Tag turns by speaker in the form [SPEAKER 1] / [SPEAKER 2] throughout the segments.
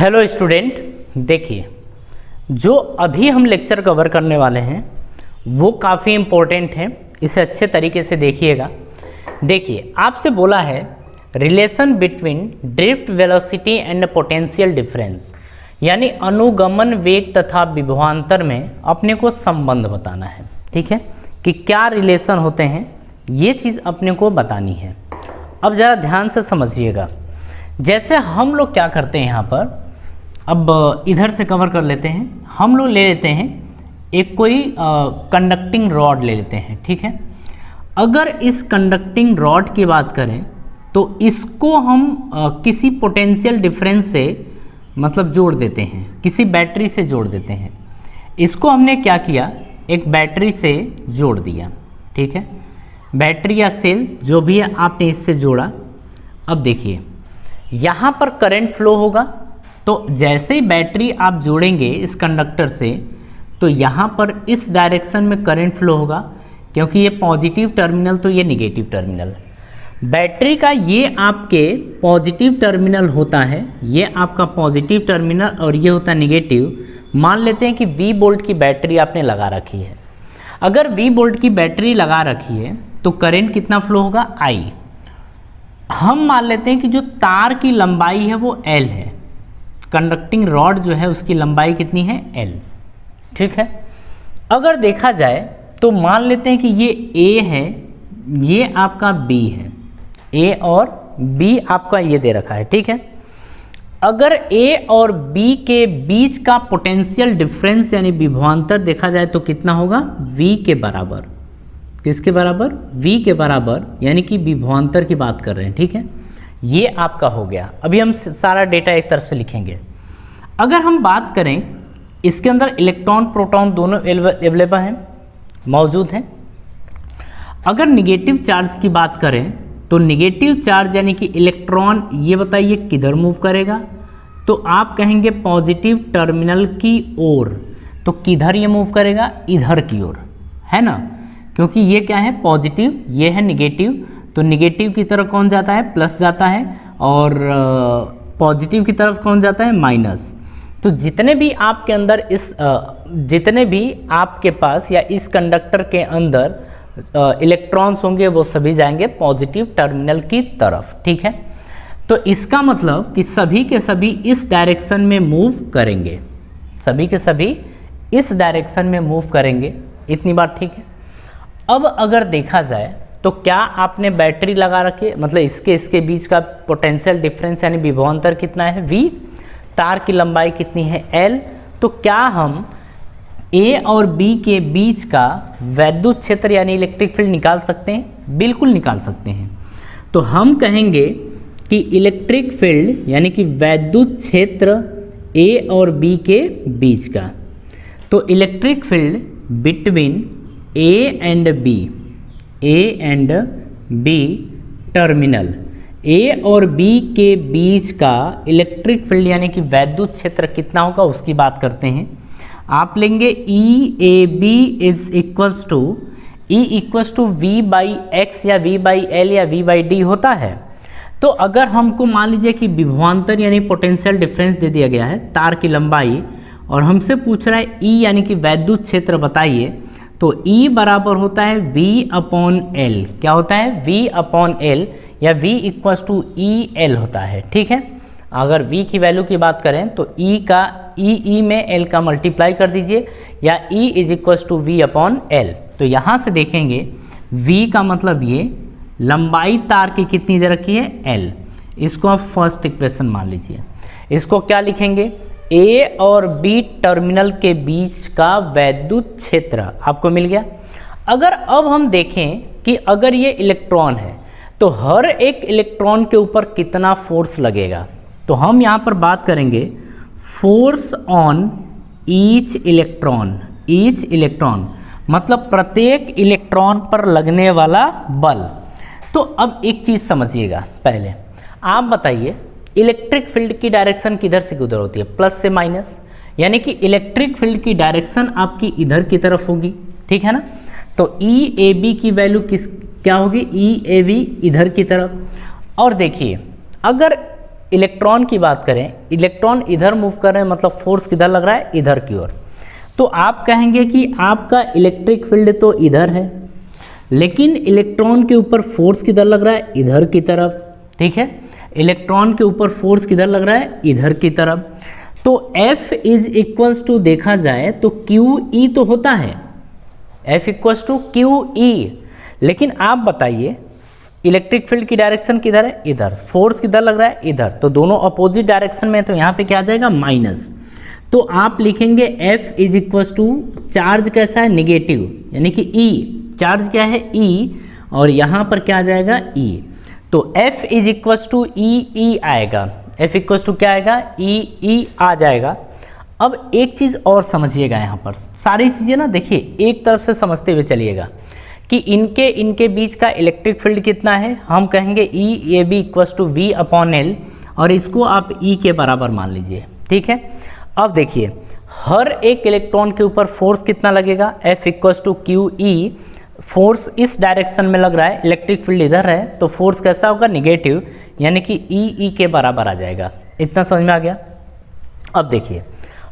[SPEAKER 1] Hello student, देखिए जो अभी हम लेक्चर कवर करने वाले हैं वो काफ़ी इम्पोर्टेंट है। इसे अच्छे तरीके से देखिएगा। देखिए आपसे बोला है relation between drift velocity and potential difference, यानी अनुगमन वेग तथा विभवांतर में अपने को संबंध बताना है। ठीक है कि क्या रिलेशन होते हैं, ये चीज़ अपने को बतानी है। अब ज़रा ध्यान से समझिएगा। जैसे हम लोग क्या करते हैं यहाँ पर, अब इधर से कवर कर लेते हैं। हम लोग ले लेते हैं एक कोई कंडक्टिंग रॉड ले लेते हैं। ठीक है, अगर इस कंडक्टिंग रॉड की बात करें तो इसको हम किसी पोटेंशियल डिफरेंस से मतलब जोड़ देते हैं, किसी बैटरी से जोड़ देते हैं। इसको हमने क्या किया, एक बैटरी से जोड़ दिया। ठीक है, बैटरी या सेल जो भी है आपने इससे जोड़ा। अब देखिए यहाँ पर करंट फ्लो होगा, तो जैसे ही बैटरी आप जोड़ेंगे इस कंडक्टर से तो यहाँ पर इस डायरेक्शन में करंट फ्लो होगा, क्योंकि ये पॉजिटिव टर्मिनल तो ये निगेटिव टर्मिनल। बैटरी का ये आपके पॉजिटिव टर्मिनल होता है, ये आपका पॉजिटिव टर्मिनल और ये होता है निगेटिव। मान लेते हैं कि V वोल्ट की बैटरी आपने लगा रखी है। अगर V वोल्ट की बैटरी लगा रखी है तो करंट कितना फ्लो होगा, I। हम मान लेते हैं कि जो तार की लंबाई है वो L है, कंडक्टिंग रॉड जो है उसकी लंबाई कितनी है, L। ठीक है, अगर देखा जाए तो मान लेते हैं कि ये A है, ये आपका B है, A और B आपका ये दे रखा है। ठीक है, अगर A और B के बीच का पोटेंशियल डिफरेंस यानी विभवांतर देखा जाए तो कितना होगा, V के बराबर। किसके बराबर, V के बराबर, यानी कि विभवांतर की बात कर रहे हैं। ठीक है, ये आपका हो गया। अभी हम सारा डेटा एक तरफ से लिखेंगे। अगर हम बात करें इसके अंदर इलेक्ट्रॉन प्रोटॉन दोनों अवेलेबल हैं, मौजूद हैं। अगर निगेटिव चार्ज की बात करें तो निगेटिव चार्ज यानी कि इलेक्ट्रॉन, ये बताइए किधर मूव करेगा, तो आप कहेंगे पॉजिटिव टर्मिनल की ओर। तो किधर ये मूव करेगा, इधर की ओर, है ना, क्योंकि ये क्या है पॉजिटिव, ये है निगेटिव। तो निगेटिव की तरफ कौन जाता है, प्लस जाता है, और पॉजिटिव की तरफ कौन जाता है, माइनस। तो जितने भी आपके अंदर जितने भी आपके पास या इस कंडक्टर के अंदर इलेक्ट्रॉन्स होंगे वो सभी जाएंगे पॉजिटिव टर्मिनल की तरफ। ठीक है, तो इसका मतलब कि सभी के सभी इस डायरेक्शन में मूव करेंगे, सभी के सभी इस डायरेक्शन में मूव करेंगे। इतनी बात ठीक है। अब अगर देखा जाए तो क्या आपने बैटरी लगा रखी है, मतलब इसके बीच का पोटेंशियल डिफरेंस यानी विभवांतर कितना है, V। तार की लंबाई कितनी है, L। तो क्या हम A और B के बीच का वैद्युत क्षेत्र यानी इलेक्ट्रिक फील्ड निकाल सकते हैं? बिल्कुल निकाल सकते हैं। तो हम कहेंगे कि इलेक्ट्रिक फील्ड यानी कि वैद्युत क्षेत्र A और B के बीच का, तो electric field between A and B, A and B terminal, A और B के बीच का इलेक्ट्रिक फील्ड यानी कि वैद्युत क्षेत्र कितना होगा उसकी बात करते हैं। आप लेंगे EAB is equals to V by x या V बाई L या V बाई D होता है। तो अगर हमको मान लीजिए कि विभवांतर यानी पोटेंशियल डिफरेंस दे दिया गया है, तार की लंबाई, और हमसे पूछ रहा है E यानी कि वैद्युत क्षेत्र बताइए, तो E बराबर होता है V अपॉन L। क्या होता है, V अपॉन L, या V इक्वल्स टू EL होता है। ठीक है, अगर V की वैल्यू की बात करें तो E में L का मल्टीप्लाई कर दीजिए, या E is equals to V upon L। तो यहाँ से देखेंगे V का मतलब ये लंबाई तार की कितनी दे रखी है, L। इसको आप फर्स्ट इक्वेशन मान लीजिए। इसको क्या लिखेंगे, A और B टर्मिनल के बीच का वैद्युत क्षेत्र आपको मिल गया। अगर अब हम देखें कि अगर ये इलेक्ट्रॉन है तो हर एक इलेक्ट्रॉन के ऊपर कितना फोर्स लगेगा, तो हम यहाँ पर बात करेंगे फोर्स ऑन ईच इलेक्ट्रॉन, मतलब प्रत्येक इलेक्ट्रॉन पर लगने वाला बल। तो अब एक चीज़ समझिएगा, पहले आप बताइए इलेक्ट्रिक फील्ड की डायरेक्शन किधर से किधर होती है, प्लस से माइनस, यानी कि इलेक्ट्रिक फील्ड की डायरेक्शन आपकी इधर की तरफ होगी। ठीक है ना, तो EAB की वैल्यू क्या होगी, EAB इधर की तरफ। और देखिए अगर इलेक्ट्रॉन की बात करें, इलेक्ट्रॉन इधर मूव कर रहे हैं, मतलब फोर्स किधर लग रहा है, इधर की ओर। तो आप कहेंगे कि आपका इलेक्ट्रिक फील्ड तो इधर है, लेकिन इलेक्ट्रॉन के ऊपर फोर्स किधर लग रहा है, इधर की तरफ। ठीक है, इलेक्ट्रॉन के ऊपर फोर्स किधर लग रहा है, इधर की तरफ। तो F इज इक्वल्स टू देखा जाए तो QE तो होता है, F इक्वल्स टू QE। लेकिन आप बताइए इलेक्ट्रिक फील्ड की डायरेक्शन किधर है, इधर। फोर्स किधर लग रहा है, इधर। तो दोनों अपोजिट डायरेक्शन में, तो यहाँ पे क्या आ जाएगा, माइनस। तो आप लिखेंगे F is equals to, charge कैसा है, निगेटिव, यानी कि E, चार्ज क्या है, E, और यहाँ पर क्या आ जाएगा, E। तो F is equals to E आएगा, F इक्वल्स टू क्या आएगा, E आ जाएगा। अब एक चीज़ और समझिएगा, यहाँ पर सारी चीज़ें ना देखिए एक तरफ से समझते हुए चलिएगा कि इनके बीच का इलेक्ट्रिक फील्ड कितना है, हम कहेंगे EAB इक्वल्स टू V/L, और इसको आप E के बराबर मान लीजिए। ठीक है, अब देखिए हर एक इलेक्ट्रॉन के ऊपर फोर्स कितना लगेगा, F equals to QE। Force इस डायरेक्शन में लग रहा है, इलेक्ट्रिक फील्ड इधर है, तो फोर्स कैसा होगा, निगेटिव, यानी कि E के बराबर आ जाएगा। इतना समझ में आ गया। अब देखिए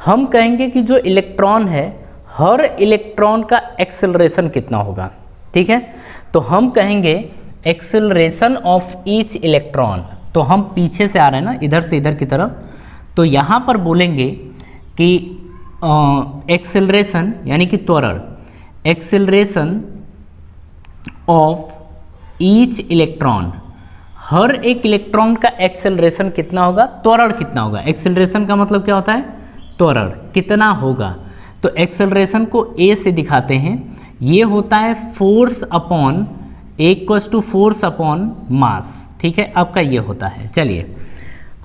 [SPEAKER 1] हम कहेंगे कि जो इलेक्ट्रॉन है, हर इलेक्ट्रॉन का एक्सेलरेशन कितना होगा। ठीक है, तो हम कहेंगे एक्सेलरेशन ऑफ ईच इलेक्ट्रॉन। तो हम पीछे से आ रहे हैं ना, इधर से इधर की तरफ, तो यहाँ पर बोलेंगे कि एक्सेलरेशन यानी कि त्वरण, एक्सेलरेशन ऑफ ईच इलेक्ट्रॉन, हर एक इलेक्ट्रॉन का एक्सेलरेशन कितना होगा, त्वरण कितना होगा। एक्सेलरेशन का मतलब क्या होता है, त्वरण कितना होगा। तो एक्सेलरेशन को A से दिखाते हैं, ये होता है force upon, equals to force upon mass. ठीक है, आपका ये होता है। चलिए,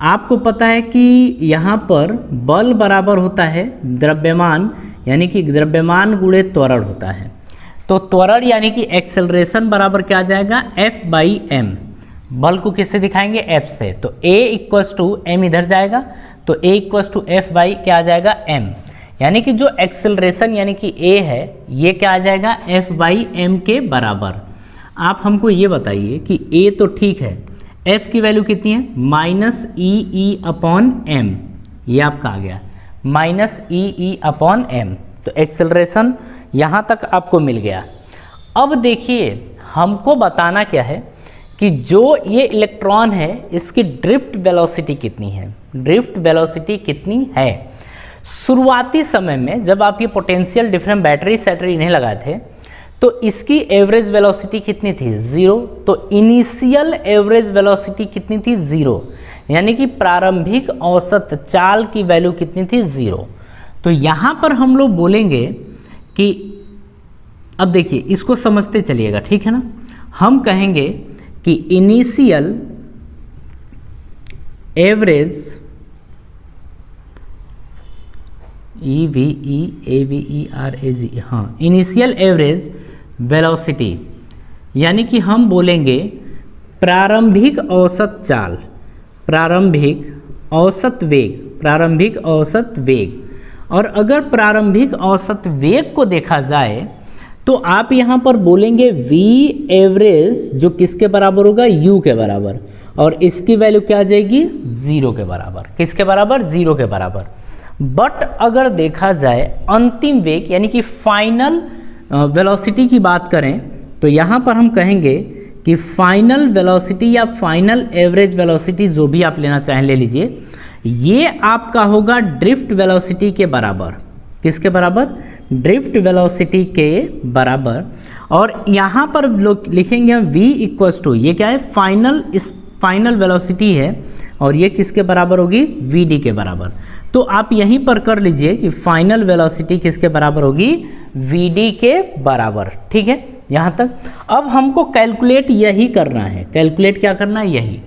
[SPEAKER 1] आपको पता है कि यहाँ पर बल बराबर होता है द्रव्यमान, यानी कि द्रव्यमान गुणे त्वरण होता है। तो त्वरण यानी कि एक्सेलरेशन बराबर क्या आ जाएगा, F/m। बल को किससे दिखाएंगे, F से। तो A इक्वल्स टू m इधर जाएगा, तो A equals to F by क्या आ जाएगा, m। यानी कि जो एक्सेलरेशन यानी कि A है, ये क्या आ जाएगा, F/m के बराबर। आप हमको ये बताइए कि A तो ठीक है, F की वैल्यू कितनी है, -EE/m। ये आपका आ गया -EE/m। तो एक्सेलरेशन यहाँ तक आपको मिल गया। अब देखिए हमको बताना क्या है कि जो ये इलेक्ट्रॉन है इसकी ड्रिफ्ट वेलोसिटी कितनी है। ड्रिफ्ट वेलोसिटी कितनी है, शुरुआती समय में जब आप ये पोटेंशियल डिफरेंट बैटरी सैटरी नहीं लगाए थे तो इसकी एवरेज वेलोसिटी कितनी थी, 0। तो इनिशियल एवरेज वेलोसिटी कितनी थी, 0, यानी कि प्रारंभिक औसत चाल की वैल्यू कितनी थी, 0। तो यहाँ पर हम लोग बोलेंगे कि अब देखिए इसको समझते चलिएगा, ठीक है ना। हम कहेंगे कि इनिशियल एवरेज EVEAVERAG, हाँ, इनिशियल एवरेज वेलोसिटी, यानी कि हम बोलेंगे प्रारंभिक औसत चाल, प्रारंभिक औसत वेग, प्रारंभिक औसत वेग। और अगर प्रारंभिक औसत वेग को देखा जाए तो आप यहाँ पर बोलेंगे V एवरेज, जो किसके बराबर होगा, U के बराबर, और इसकी वैल्यू क्या आ जाएगी, 0 के बराबर। किसके बराबर, 0 के बराबर। बट अगर देखा जाए अंतिम वेग यानी कि फाइनल वेलोसिटी की बात करें तो यहाँ पर हम कहेंगे कि फाइनल वेलोसिटी या फाइनल एवरेज वेलोसिटी, जो भी आप लेना चाहें ले लीजिए, ये आपका होगा ड्रिफ्ट वेलोसिटी के बराबर। किसके बराबर, ड्रिफ्ट वेलोसिटी के बराबर। और यहाँ पर लोग लिखेंगे हम V इक्वल्स टू, ये क्या है, फाइनल, इस फाइनल वेलोसिटी है, और ये किसके बराबर होगी, VD के बराबर। तो आप यहीं पर कर लीजिए कि फाइनल वेलोसिटी किसके बराबर होगी, VD के बराबर। ठीक है, यहाँ तक। अब हमको कैलकुलेट यही करना है। कैलकुलेट क्या करना है, यही।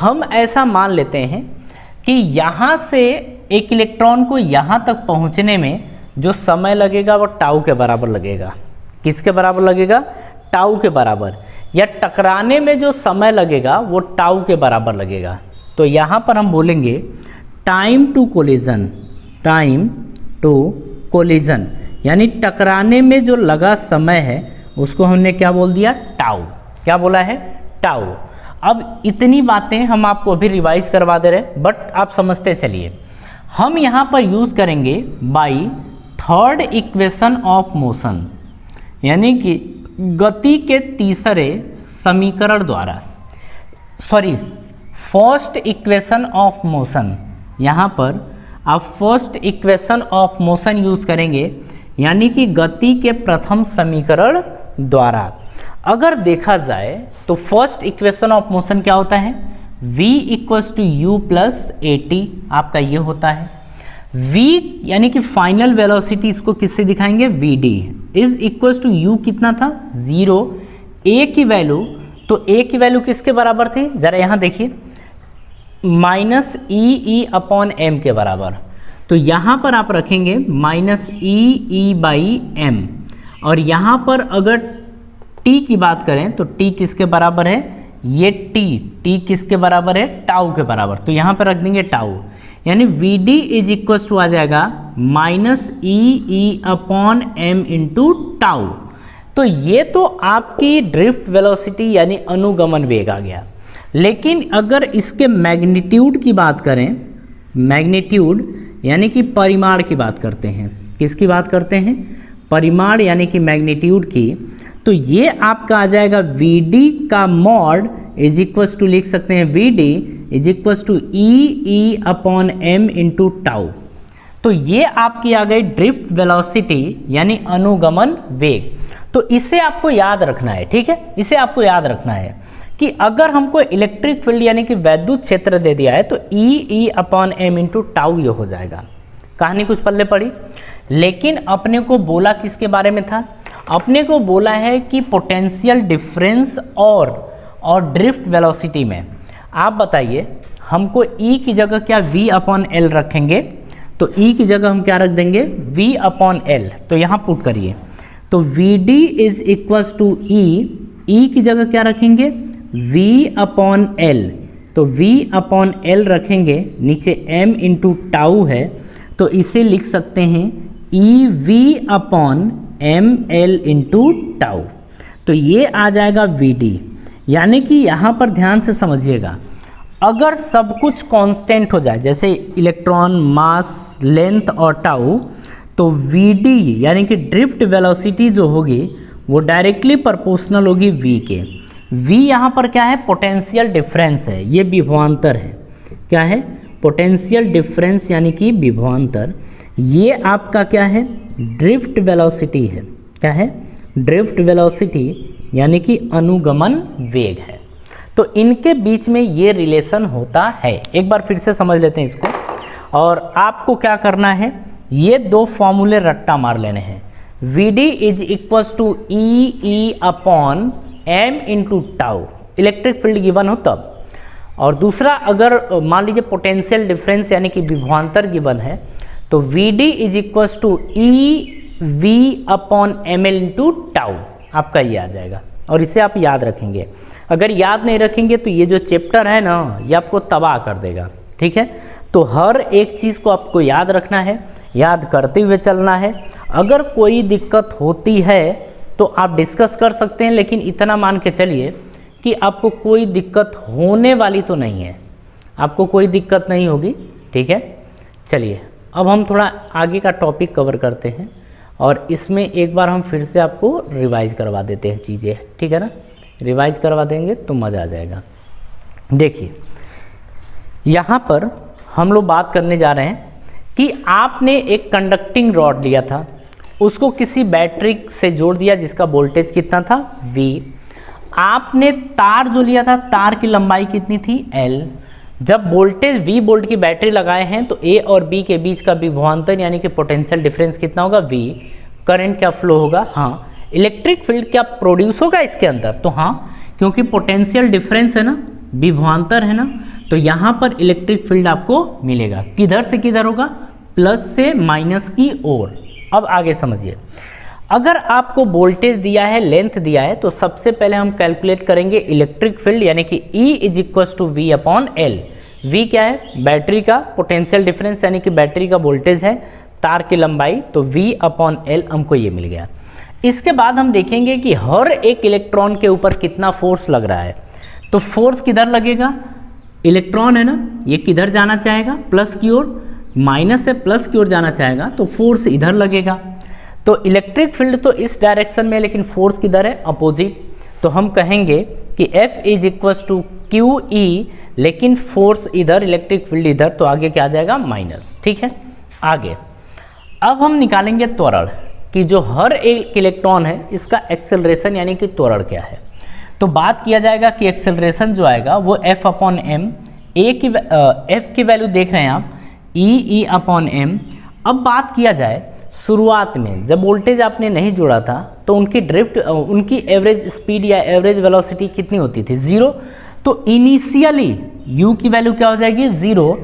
[SPEAKER 1] हम ऐसा मान लेते हैं कि यहाँ से एक इलेक्ट्रॉन को यहाँ तक पहुँचने में जो समय लगेगा वो टाउ के बराबर लगेगा। किसके बराबर लगेगा, टाउ के बराबर। या टकराने में जो समय लगेगा वो टाउ के बराबर लगेगा। तो यहाँ पर हम बोलेंगे time to collision, time to collision, यानी टकराने में जो लगा समय है उसको हमने क्या बोल दिया, टाउ। क्या बोला है, टाउ। अब इतनी बातें हम आपको अभी रिवाइज करवा दे रहे हैं, बट आप समझते चलिए। हम यहाँ पर यूज़ करेंगे by third equation of motion, यानी कि गति के तीसरे समीकरण द्वारा, sorry first equation of motion. यहाँ पर आप first equation of motion use करेंगे, यानी कि गति के प्रथम समीकरण द्वारा। अगर देखा जाए तो फर्स्ट इक्वेशन ऑफ मोशन क्या होता है, v equals to u plus a t, आपका ये होता है। v यानी कि फाइनल वेलोसिटी, इसको किससे दिखाएंगे, v D is equals to u कितना था, 0। a की वैल्यू, तो a की वैल्यू किसके बराबर थी, ज़रा यहाँ देखिए, माइनस ई अपॉन एम के बराबर। तो यहाँ पर आप रखेंगे माइनस ई बाई एम, और यहाँ पर अगर t की बात करें तो t किसके बराबर है, ये t किसके बराबर है, टाउ के बराबर। तो यहाँ पर रख देंगे टाउ, यानी V D is equal to आ जाएगा minus E upon M into tau. तो ये तो आपकी ड्रिफ्ट वेलोसिटी यानी अनुगमन वेग आ गया। लेकिन अगर इसके मैग्नीट्यूड की बात करें, मैग्नीट्यूड यानी कि परिमाण की बात करते हैं, किसकी बात करते हैं, परिमाण यानी कि मैग्नीट्यूड की, तो ये आपका आ जाएगा वी डी का मॉड इज इक्वल्स टू, लिख सकते हैं v D is equals to e upon M into tau. तो ये आपकी आ गई ड्रिफ्ट वेलोसिटी यानी अनुगमन वेग। तो इसे आपको याद रखना है, ठीक है, इसे आपको याद रखना है कि अगर हमको इलेक्ट्रिक फील्ड यानी कि वैद्युत क्षेत्र दे दिया है तो e upon M into tau ये हो जाएगा। कहानी कुछ पल्ले पड़ी। लेकिन अपने को बोला किसके बारे में था, अपने को बोला है कि पोटेंशियल डिफरेंस और ड्रिफ्ट वेलोसिटी में। आप बताइए हमको E की जगह क्या V अपॉन एल रखेंगे, तो E की जगह हम क्या रख देंगे, V अपॉन एल। तो यहाँ पुट करिए, तो we D is equals to E की जगह क्या रखेंगे, V अपॉन एल। तो V अपॉन एल रखेंगे, नीचे M इंटू टाउ है, तो इसे लिख सकते हैं e v upon m l into tau. तो ये आ जाएगा वी डी। यानी कि यहाँ पर ध्यान से समझिएगा, अगर सब कुछ कांस्टेंट हो जाए, जैसे इलेक्ट्रॉन, मास, लेंथ और टाउ, तो वी डी यानी कि ड्रिफ्ट वेलोसिटी जो होगी वो डायरेक्टली प्रोपोर्शनल होगी v के। v यहाँ पर क्या है, पोटेंशियल डिफरेंस है, ये विभवांतर है। क्या है, पोटेंशियल डिफरेंस यानी कि विभवांतर। ये आपका क्या है, ड्रिफ्ट वेलोसिटी है। क्या है, ड्रिफ्ट वेलोसिटी यानी कि अनुगमन वेग है। तो इनके बीच में ये रिलेशन होता है। एक बार फिर से समझ लेते हैं इसको। और आपको क्या करना है, ये दो फॉर्मूले रट्टा मार लेने हैं। V D is equals to e upon M into tau, electric field given हो तब। और दूसरा, अगर मान लीजिए पोटेंशियल डिफरेंस यानी कि विभवांतर गिवन है, तो we D is equals to e v upon m l into tau, आपका ये आ जाएगा। और इसे आप याद रखेंगे। अगर याद नहीं रखेंगे तो ये जो चैप्टर है ना, ये आपको तबाह कर देगा। ठीक है, तो हर एक चीज़ को आपको याद रखना है, याद करते हुए चलना है। अगर कोई दिक्कत होती है तो आप डिस्कस कर सकते हैं, लेकिन इतना मान के चलिए कि आपको कोई दिक्कत होने वाली तो नहीं है, आपको कोई दिक्कत नहीं होगी। ठीक है, चलिए अब हम थोड़ा आगे का टॉपिक कवर करते हैं और इसमें एक बार हम फिर से आपको रिवाइज करवा देते हैं चीज़ें। ठीक है ना, रिवाइज करवा देंगे तो मज़ा आ जाएगा। देखिए यहाँ पर हम लोग बात करने जा रहे हैं कि आपने एक कंडक्टिंग रॉड लिया था, उसको किसी बैटरी से जोड़ दिया जिसका वोल्टेज कितना था V। आपने तार जो लिया था, तार की लंबाई कितनी थी L। जब वोल्टेज V वोल्ट की बैटरी लगाए हैं तो A और B के बीच का विभवांतर यानी कि पोटेंशियल डिफरेंस कितना होगा V। करंट क्या फ्लो होगा, हाँ। इलेक्ट्रिक फील्ड क्या प्रोड्यूस होगा इसके अंदर, तो हाँ, क्योंकि पोटेंशियल डिफरेंस है ना, विभवांतर है ना, तो यहाँ पर इलेक्ट्रिक फील्ड आपको मिलेगा। किधर से किधर होगा, प्लस से माइनस की ओर। अब आगे समझिए, अगर आपको वोल्टेज दिया है, लेंथ दिया है, तो सबसे पहले हम कैलकुलेट करेंगे इलेक्ट्रिक फील्ड यानी कि E is equal to v upon l. V क्या है, बैटरी का पोटेंशियल डिफरेंस यानी कि बैटरी का वोल्टेज है, तार की लंबाई, तो V अपॉन एल हमको ये मिल गया। इसके बाद हम देखेंगे कि हर एक इलेक्ट्रॉन के ऊपर कितना फोर्स लग रहा है। तो फोर्स किधर लगेगा, इलेक्ट्रॉन है ना, ये किधर जाना चाहेगा, प्लस की ओर, माइनस से प्लस की ओर जाना चाहेगा तो फोर्स इधर लगेगा। तो इलेक्ट्रिक फील्ड तो इस डायरेक्शन में, लेकिन फोर्स किधर है, अपोजिट। तो हम कहेंगे कि F is equals to q e, लेकिन फोर्स इधर, इलेक्ट्रिक फील्ड इधर, तो आगे क्या आ जाएगा, माइनस। ठीक है, आगे अब हम निकालेंगे त्वरण कि जो हर एक इलेक्ट्रॉन है इसका एक्सेलरेशन यानी कि त्वरण क्या है। तो बात किया जाएगा कि एक्सेलरेशन जो आएगा वो F अपॉन एम, F की वैल्यू देख रहे हैं आप, E अपॉन एम। अब बात किया जाए शुरुआत में जब वोल्टेज आपने नहीं जोड़ा था तो उनकी ड्रिफ्ट, उनकी एवरेज स्पीड या एवरेज वेलोसिटी कितनी होती थी, 0। तो इनिशियली U की वैल्यू क्या हो जाएगी, 0।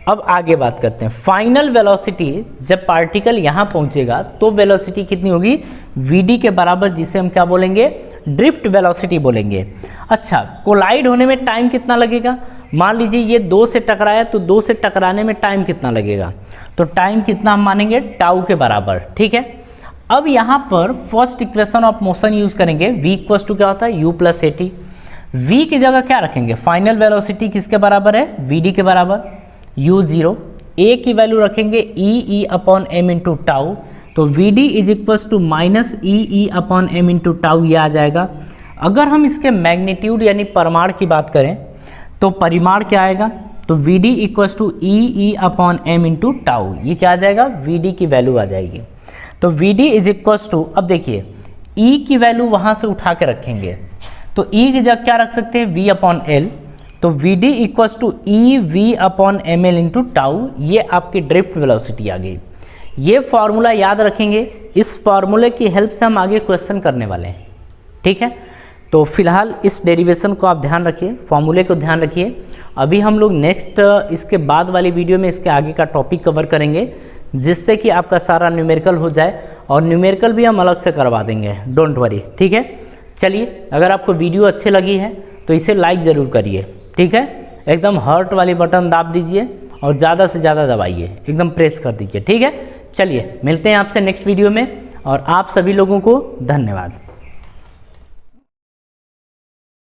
[SPEAKER 1] अब आगे बात करते हैं फाइनल वेलोसिटी, जब पार्टिकल यहाँ पहुँचेगा तो वेलोसिटी कितनी होगी, Vd के बराबर, जिसे हम क्या बोलेंगे, ड्रिफ्ट वेलोसिटी बोलेंगे। अच्छा, कोलाइड होने में टाइम कितना लगेगा, मान लीजिए ये 2 से टकराया तो 2 से टकराने में टाइम कितना लगेगा, तो टाइम कितना हम मानेंगे, टाउ के बराबर। ठीक है, अब यहाँ पर first equation of motion use करेंगे, v इक्वल्स टू क्या होता है, u प्लस at। v की जगह क्या रखेंगे, फाइनल वेलोसिटी किसके बराबर है, vd के बराबर, u0। a की वैल्यू रखेंगे e upon m into tau, तो vd is equals to minus e upon m into tau, ये आ जाएगा। अगर हम इसके मैग्नीट्यूड यानी परिमाण की बात करें तो परिमाण क्या आएगा, तो Vd equals to e upon M into tau, ये क्या आ जाएगा, Vd की वैल्यू आ जाएगी। तो Vd इज इक्वल्स टू, अब देखिए E की वैल्यू वहाँ से उठा के रखेंगे तो E की जगह क्या रख सकते हैं, V अपॉन एल। तो Vd equals to e v upon m l into tau, ये आपकी ड्रिफ्ट वेलोसिटी आ गई। ये फॉर्मूला याद रखेंगे, इस फॉर्मूले की हेल्प से हम आगे क्वेश्चन करने वाले हैं। ठीक है, तो फिलहाल इस डेरिवेशन को आप ध्यान रखिए, फॉर्मूले को ध्यान रखिए। अभी हम लोग नेक्स्ट इसके बाद वाली वीडियो में इसके आगे का टॉपिक कवर करेंगे, जिससे कि आपका सारा न्यूमेरिकल हो जाए, और न्यूमेरिकल भी हम अलग से करवा देंगे, डोंट वरी। ठीक है, चलिए, अगर आपको वीडियो अच्छी लगी है तो इसे लाइक ज़रूर करिए। ठीक है, एकदम हार्ट वाली बटन दाब दीजिए और ज़्यादा से ज़्यादा दबाइए, एकदम प्रेस कर दीजिए। ठीक है, चलिए मिलते हैं आपसे नेक्स्ट वीडियो में, और आप सभी लोगों को धन्यवाद।